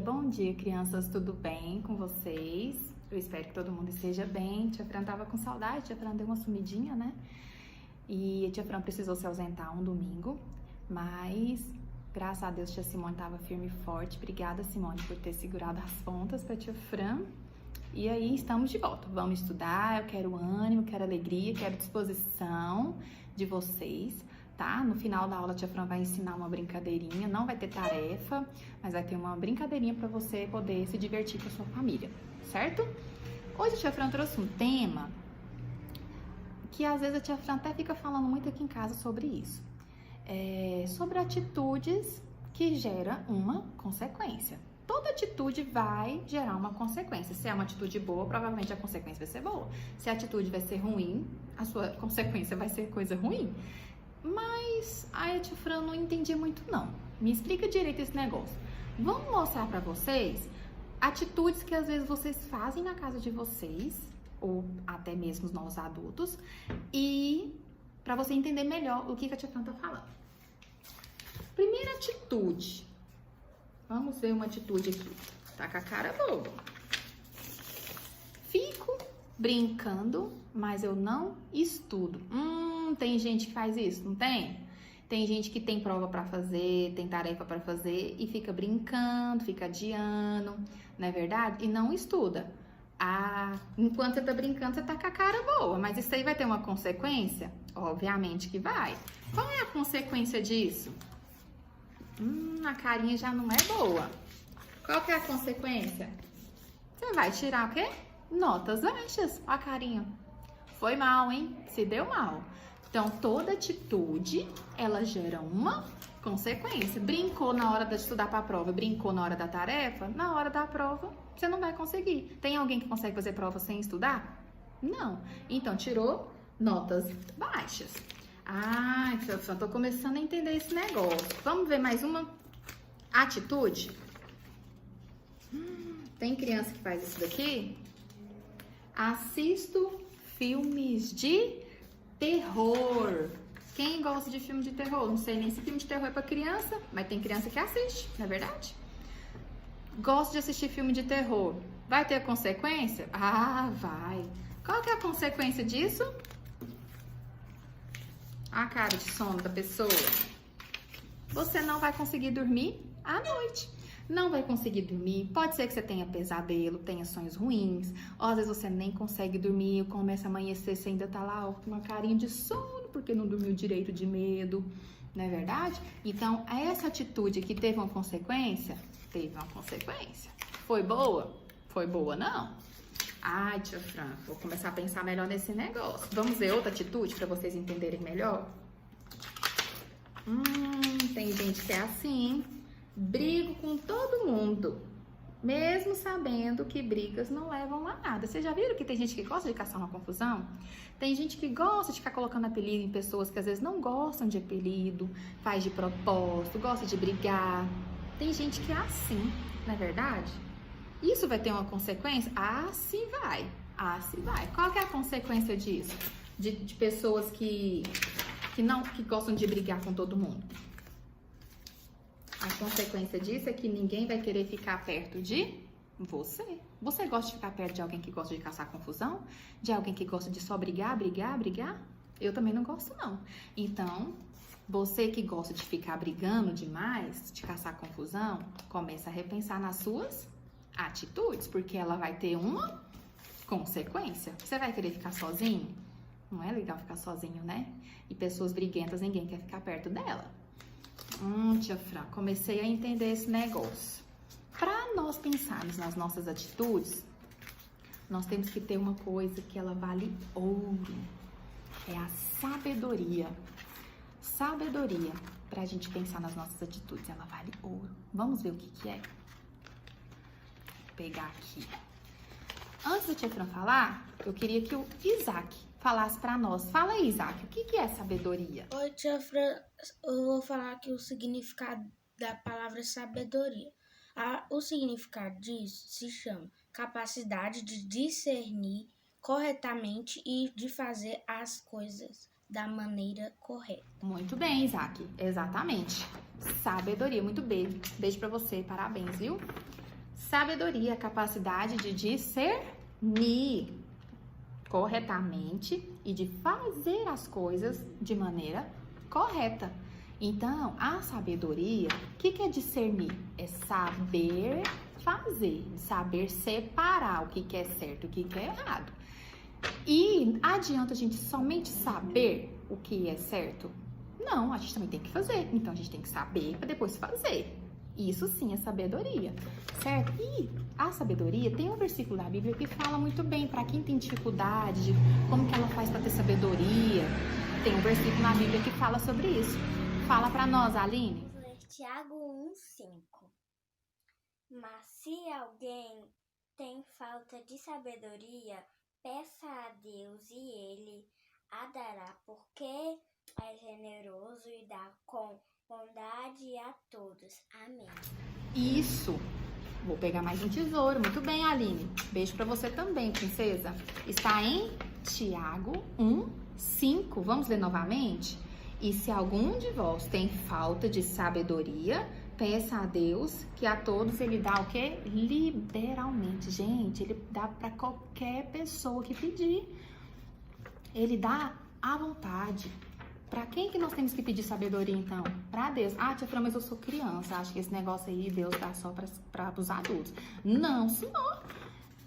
bom dia, crianças, tudo bem com vocês? Eu espero que todo mundo esteja bem. Tia Fran tava com saudade, tia Fran deu uma sumidinha, né? E a tia Fran precisou se ausentar um domingo, mas graças a Deus tia Simone tava firme e forte. Obrigada, Simone, por ter segurado as pontas pra tia Fran. E aí, estamos de volta. Vamos estudar, eu quero ânimo, quero alegria, quero disposição de vocês. Tá? No final da aula, a tia Fran vai ensinar uma brincadeirinha, não vai ter tarefa, mas vai ter uma brincadeirinha para você poder se divertir com a sua família, certo? Hoje a tia Fran trouxe um tema que às vezes a tia Fran até fica falando muito aqui em casa sobre isso. Sobre atitudes que geram uma consequência. Toda atitude vai gerar uma consequência. Se é uma atitude boa, provavelmente a consequência vai ser boa. Se a atitude vai ser ruim, a sua consequência vai ser coisa ruim. Mas a tia Fran não entendi muito não. Me explica direito esse negócio. Vamos mostrar pra vocês atitudes que às vezes vocês fazem na casa de vocês, ou até mesmo nós adultos, e pra você entender melhor o que a tia Fran tá falando. Primeira atitude. Vamos ver uma atitude aqui. Tá com a cara boa. Fico brincando, mas eu não estudo. Tem gente que faz isso, não tem? Tem gente que tem prova pra fazer, tem tarefa pra fazer e fica brincando, fica adiando, não é verdade? E não estuda. Enquanto você tá brincando, você tá com a cara boa, mas isso aí vai ter uma consequência? Obviamente que vai. Qual é a consequência disso? A carinha já não é boa. Qual que é a consequência? Você vai tirar o quê? Notas baixas. Ó a carinha. Foi mal, hein? Se deu mal. Então, toda atitude, ela gera uma consequência. Brincou na hora de estudar para a prova, brincou na hora da tarefa, na hora da prova, você não vai conseguir. Tem alguém que consegue fazer prova sem estudar? Não. Então, tirou notas baixas. Eu só tô começando a entender esse negócio. Vamos ver mais uma atitude? Tem criança que faz isso daqui? Assisto filmes de terror. Quem gosta de filme de terror? Não sei nem se filme de terror é pra criança, mas tem criança que assiste, não é verdade? Gosto de assistir filme de terror. Vai ter consequência? Vai. Qual que é a consequência disso? A cara de sono da pessoa. Você não vai conseguir dormir à noite. Não vai conseguir dormir. Pode ser que você tenha pesadelo, tenha sonhos ruins. Ou às vezes você nem consegue dormir, começa a amanhecer, você ainda tá lá com uma carinha de sono, porque não dormiu direito de medo. Não é verdade? Então, essa atitude que teve uma consequência, teve uma consequência. Foi boa? Foi boa, não? Tia Fran, vou começar a pensar melhor nesse negócio. Vamos ver outra atitude para vocês entenderem melhor? Tem gente que é assim, hein? Brigo com todo mundo, mesmo sabendo que brigas não levam a nada. Vocês já viram que tem gente que gosta de caçar uma confusão? Tem gente que gosta de ficar colocando apelido em pessoas que às vezes não gostam de apelido, faz de propósito, gosta de brigar. Tem gente que é assim, não é verdade? Isso vai ter uma consequência? Sim vai. Sim vai. Qual que é a consequência disso? De pessoas que gostam de brigar com todo mundo? A consequência disso é que ninguém vai querer ficar perto de você. Você gosta de ficar perto de alguém que gosta de caçar confusão? De alguém que gosta de só brigar? Eu também não gosto, não. Então, você que gosta de ficar brigando demais, de caçar confusão, começa a repensar nas suas atitudes, porque ela vai ter uma consequência. Você vai querer ficar sozinho? Não é legal ficar sozinho, né? E pessoas briguentas, ninguém quer ficar perto dela. Tia Fran, comecei a entender esse negócio. Para nós pensarmos nas nossas atitudes, nós temos que ter uma coisa que ela vale ouro. É a sabedoria. Sabedoria para a gente pensar nas nossas atitudes, ela vale ouro. Vamos ver o que é? Vou pegar aqui. Antes da tia Fran falar, eu queria que o Isaac falasse para nós. Fala aí, Isaac, o que é sabedoria? Oi, tia Fran, eu vou falar aqui o significado da palavra sabedoria. O significado disso se chama capacidade de discernir corretamente e de fazer as coisas da maneira correta. Muito bem, Isaac. Exatamente. Sabedoria. Muito bem. Beijo pra você. Parabéns, viu? Sabedoria, a capacidade de discernir corretamente e de fazer as coisas de maneira correta. Então, a sabedoria, o que é discernir? É saber fazer, saber separar o que é certo e o que é errado. E adianta a gente somente saber o que é certo? Não, a gente também tem que fazer. Então, a gente tem que saber para depois fazer. Isso sim é sabedoria, certo? E a sabedoria tem um versículo da Bíblia que fala muito bem para quem tem dificuldade, de como que ela faz para ter sabedoria. Tem um versículo na Bíblia que fala sobre isso. Fala para nós, Aline. Vamos ler Tiago 1:5. Mas se alguém tem falta de sabedoria, peça a Deus e Ele a dará, porque é generoso e dá com bondade a todos. Amém. Isso. Vou pegar mais um tesouro. Muito bem, Aline. Beijo pra você também, princesa. Está em Tiago 1:5. Vamos ler novamente? E se algum de vós tem falta de sabedoria, peça a Deus, que a todos ele dá o quê? Liberalmente. Gente, ele dá pra qualquer pessoa que pedir. Ele dá à vontade. Pra quem que nós temos que pedir sabedoria, então? Pra Deus. Ah, tia Fran, mas eu sou criança. Acho que esse negócio aí, Deus dá só para os adultos. Não, senhor.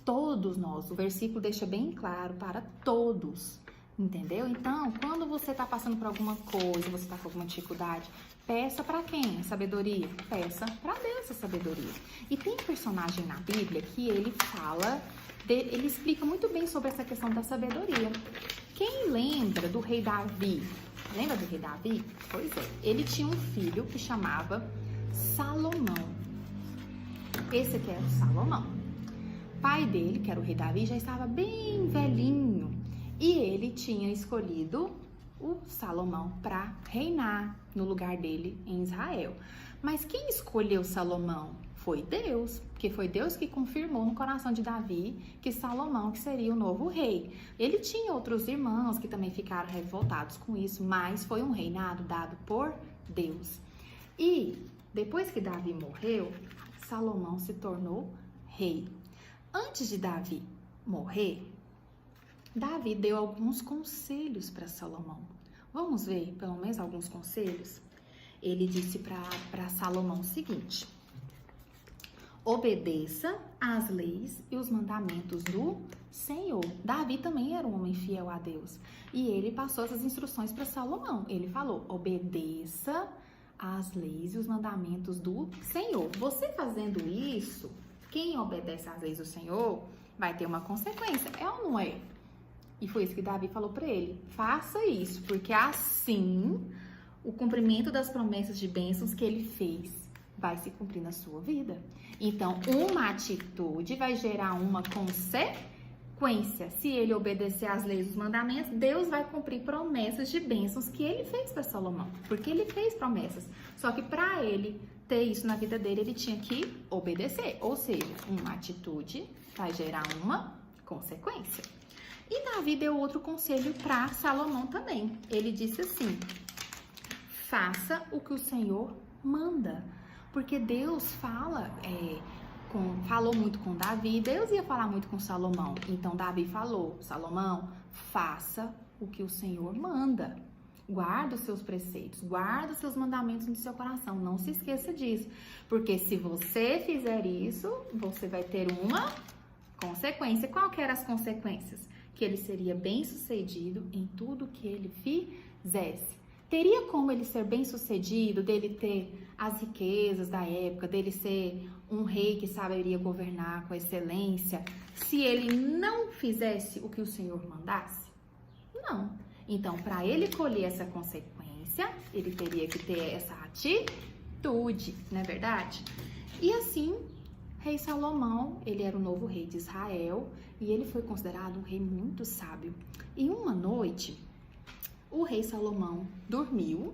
Todos nós. O versículo deixa bem claro para todos. Entendeu? Então, quando você tá passando por alguma coisa, você tá com alguma dificuldade, peça pra quem? Sabedoria? Peça pra Deus a sabedoria. E tem um personagem na Bíblia que ele fala, ele explica muito bem sobre essa questão da sabedoria. Quem lembra do rei Davi? Lembra do rei Davi? Pois é, ele tinha um filho que chamava Salomão. Esse aqui era o Salomão. O pai dele, que era o rei Davi, já estava bem velhinho. E ele tinha escolhido o Salomão para reinar no lugar dele em Israel. Mas quem escolheu Salomão? Foi Deus, porque foi Deus que confirmou no coração de Davi que Salomão que seria o novo rei. Ele tinha outros irmãos que também ficaram revoltados com isso, mas foi um reinado dado por Deus. E depois que Davi morreu, Salomão se tornou rei. Antes de Davi morrer, Davi deu alguns conselhos para Salomão. Vamos ver pelo menos alguns conselhos? Ele disse para Salomão o seguinte: obedeça às leis e os mandamentos do Senhor. Davi também era um homem fiel a Deus. E ele passou essas instruções para Salomão. Ele falou: obedeça às leis e os mandamentos do Senhor. Você fazendo isso, quem obedece às leis do Senhor vai ter uma consequência. É ou não é? E foi isso que Davi falou para ele: faça isso, porque assim o cumprimento das promessas de bênçãos que ele fez vai se cumprir na sua vida. Então, uma atitude vai gerar uma consequência. Se ele obedecer às leis e os mandamentos, Deus vai cumprir promessas de bênçãos que ele fez para Salomão, porque ele fez promessas. Só que para ele ter isso na vida dele, ele tinha que obedecer. Ou seja, uma atitude vai gerar uma consequência. E Davi deu outro conselho para Salomão também. Ele disse assim: faça o que o Senhor manda. Porque Deus falou muito com Davi, Deus ia falar muito com Salomão. Então Davi falou: Salomão, faça o que o Senhor manda. Guarda os seus preceitos, guarda os seus mandamentos no seu coração. Não se esqueça disso. Porque se você fizer isso, você vai ter uma consequência. Qual que eram as consequências? Que ele seria bem-sucedido em tudo que ele fizesse. Teria como ele ser bem-sucedido, dele ter as riquezas da época, dele ser um rei que saberia governar com excelência, se ele não fizesse o que o Senhor mandasse? Não. Então, para ele colher essa consequência, ele teria que ter essa atitude, não é verdade? E assim, rei Salomão, ele era o novo rei de Israel e ele foi considerado um rei muito sábio. E uma noite, o rei Salomão dormiu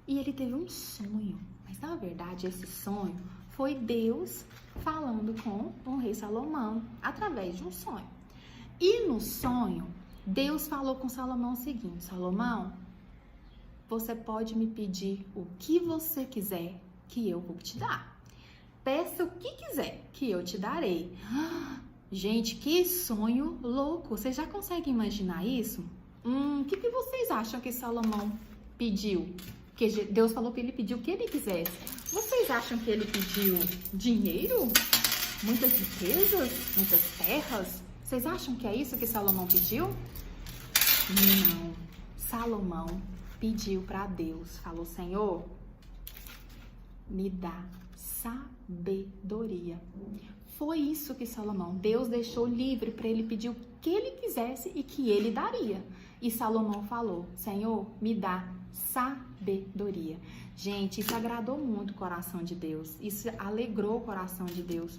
e ele teve um sonho. Mas, na verdade, esse sonho foi Deus falando com o rei Salomão através de um sonho. E no sonho, Deus falou com Salomão o seguinte: Salomão, você pode me pedir o que você quiser que eu vou te dar. peça o que quiser, que eu te darei. Gente, que sonho louco! Vocês já conseguem imaginar isso? O que vocês acham que Salomão pediu? Que Deus falou que ele pediu o que ele quisesse. Vocês acham que ele pediu dinheiro? Muitas riquezas? Muitas terras? Vocês acham que é isso que Salomão pediu? Não. Salomão pediu para Deus. Falou, Senhor, me dá sabedoria. Foi isso que Salomão, Deus deixou livre para ele pedir o que ele quisesse e que ele daria. E Salomão falou, Senhor, me dá sabedoria. Gente, isso agradou muito o coração de Deus. Isso alegrou o coração de Deus.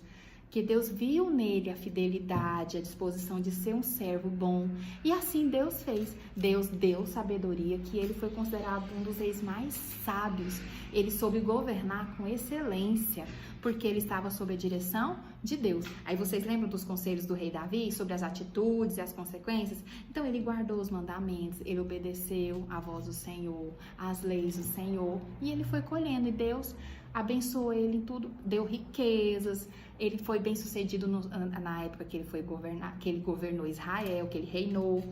Que Deus viu nele a fidelidade, a disposição de ser um servo bom. E assim Deus fez. Deus deu sabedoria, que ele foi considerado um dos reis mais sábios. Ele soube governar com excelência, porque ele estava sob a direção de Deus. Aí vocês lembram dos conselhos do rei Davi sobre as atitudes e as consequências? Então ele guardou os mandamentos, ele obedeceu à voz do Senhor, às leis do Senhor, e ele foi colhendo, e Deus abençoou ele em tudo, deu riquezas. Ele foi bem sucedido na época que ele foi governar, que ele governou Israel, que ele reinou,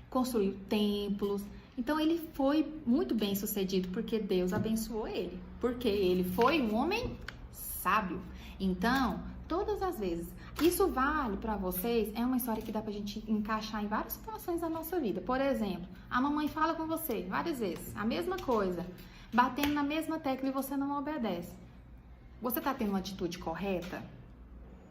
construiu templos. Então ele foi muito bem sucedido porque Deus abençoou ele, porque ele foi um homem sábio. Então, todas as vezes, isso vale para vocês, é uma história que dá pra gente encaixar em várias situações da nossa vida. Por exemplo, a mamãe fala com você várias vezes, a mesma coisa, batendo na mesma tecla e você não obedece. Você tá tendo uma atitude correta?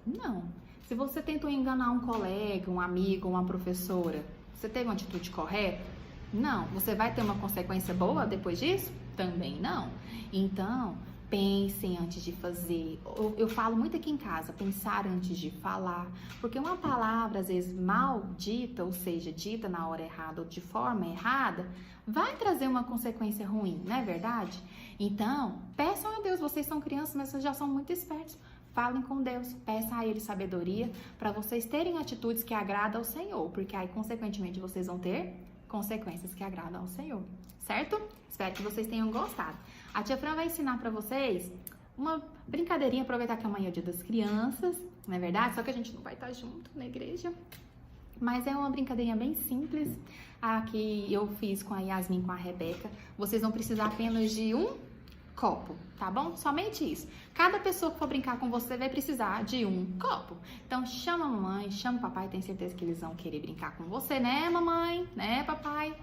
Não. Se você tentou enganar um colega, um amigo, uma professora, você teve uma atitude correta? Não. Você vai ter uma consequência boa depois disso? Também não. Então, pensem antes de fazer. Eu falo muito aqui em casa, pensar antes de falar, porque uma palavra, às vezes, mal dita, ou seja, dita na hora errada ou de forma errada, vai trazer uma consequência ruim, não é verdade? Então, peçam a Deus, vocês são crianças, mas vocês já são muito espertos. Falem com Deus, peçam a Ele sabedoria para vocês terem atitudes que agradam ao Senhor, porque aí, consequentemente, vocês vão ter consequências que agradam ao Senhor, certo? Espero que vocês tenham gostado. A tia Fran vai ensinar para vocês uma brincadeirinha, aproveitar que amanhã é o Dia das Crianças, não é verdade? Só que a gente não vai estar junto na igreja. Mas é uma brincadeirinha bem simples, a que eu fiz com a Yasmin, com a Rebeca. Vocês vão precisar apenas de um copo, tá bom? Somente isso. Cada pessoa que for brincar com você vai precisar de um copo. Então chama a mamãe, chama o papai, tenho certeza que eles vão querer brincar com você, né, mamãe? Né, papai?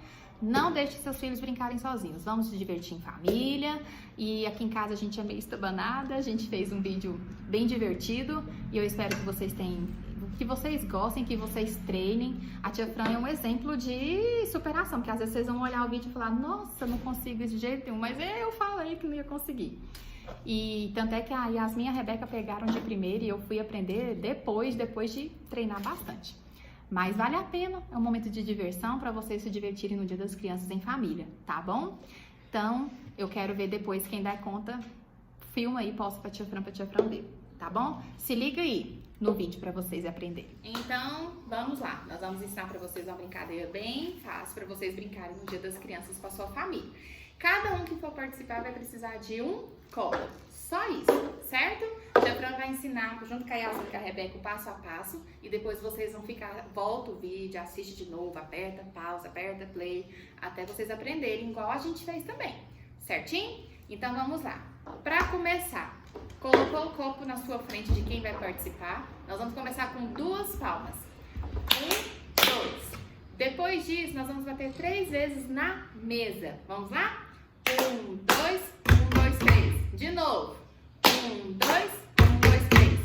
Não deixe seus filhos brincarem sozinhos. Vamos se divertir em família. E aqui em casa a gente é meio estabanada. A gente fez um vídeo bem divertido. E eu espero que vocês gostem, que vocês treinem. A tia Fran é um exemplo de superação. Porque às vezes vocês vão olhar o vídeo e falar, nossa, não consigo isso de jeito nenhum. Mas eu falei que não ia conseguir. E tanto é que a Yasmin e a Rebeca pegaram de primeira e eu fui aprender depois de treinar bastante. Mas vale a pena, é um momento de diversão para vocês se divertirem no Dia das Crianças em família, tá bom? Então, eu quero ver depois quem der conta, filma aí, posta pra tia Fran ver, tá bom? Se liga aí no vídeo para vocês aprenderem. Então, vamos lá, nós vamos ensinar para vocês uma brincadeira bem fácil para vocês brincarem no Dia das Crianças com a sua família. Cada um que for participar vai precisar de um copo, só isso, certo? A tia Fran vai ensinar junto com a Yasmin e com a Rebeca o passo a passo e depois vocês vão ficar, volta o vídeo, assiste de novo, aperta pausa, aperta play, até vocês aprenderem igual a gente fez também, certinho? Então vamos lá. Para começar, colocou o copo na sua frente de quem vai participar, nós vamos começar com 2 palmas. 1, 2. Depois disso, nós vamos bater 3 vezes na mesa. Vamos lá? 1, 2, 1, 2, 3. De novo. 1, 2, 1, 2, 3.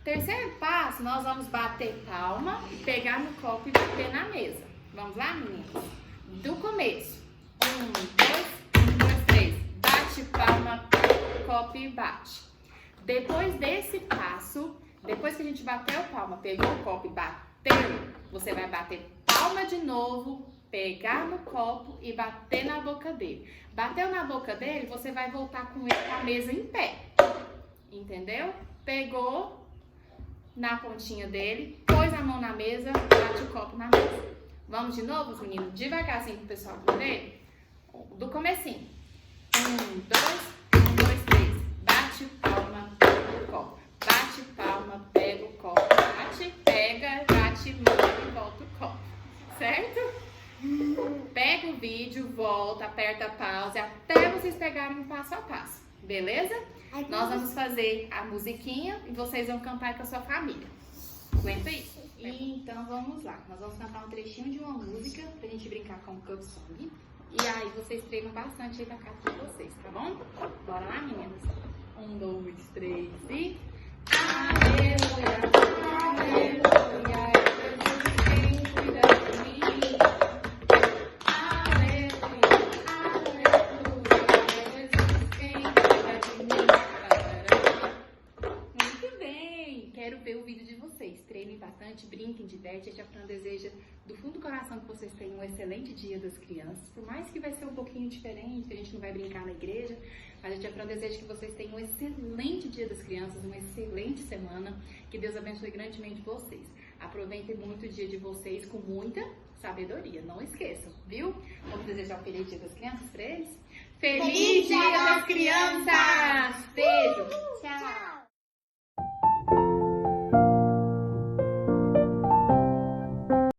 Terceiro passo, nós vamos bater palma, pegar no copo e bater na mesa. Vamos lá, meninas? Do começo. 1, 2, 1, 2, 3. Bate palma, copo e bate. Depois desse passo, depois que a gente bateu palma, pegou o copo e bateu, você vai bater palma de novo, pegar no copo e bater na boca dele. Bateu na boca dele, você vai voltar com ele com a mesa em pé. Entendeu? Pegou na pontinha dele, pôs a mão na mesa, bate o copo na mesa. Vamos de novo, meninos? Devagarzinho pro pessoal entender. Do comecinho. 1, 2, 1, 2, 3. Bate palma, volta, aperta a pause até vocês pegarem o passo a passo, beleza? Nós vamos fazer a musiquinha e vocês vão cantar com a sua família. Aguenta isso? Então vamos lá. Nós vamos cantar um trechinho de uma música pra gente brincar com o Cup Song. E aí vocês treinam bastante aí na casa de vocês, tá bom? Bora lá, meninas? 1, 2, 3 e... Aleluia, aleluia, Jesus quem cuida de mim. Aleluia, aleluia, Jesus quem cuida de mim. Muito bem, quero ver o vídeo de vocês. Treinem bastante, brinquem de ideia. A Tia Fran deseja do fundo do coração que vocês tenham um excelente dia das crianças. Por mais que vai ser um pouquinho diferente, que a gente não vai brincar na igreja, mas a Tia Fran deseja que vocês tenham um excelente dia das crianças, uma excelente semana. Que Deus abençoe grandemente vocês. Aproveitem muito o dia de vocês com muita sabedoria. Não esqueçam, viu? Vamos desejar um feliz dia das crianças para eles? Feliz Dia das Crianças! Beijo!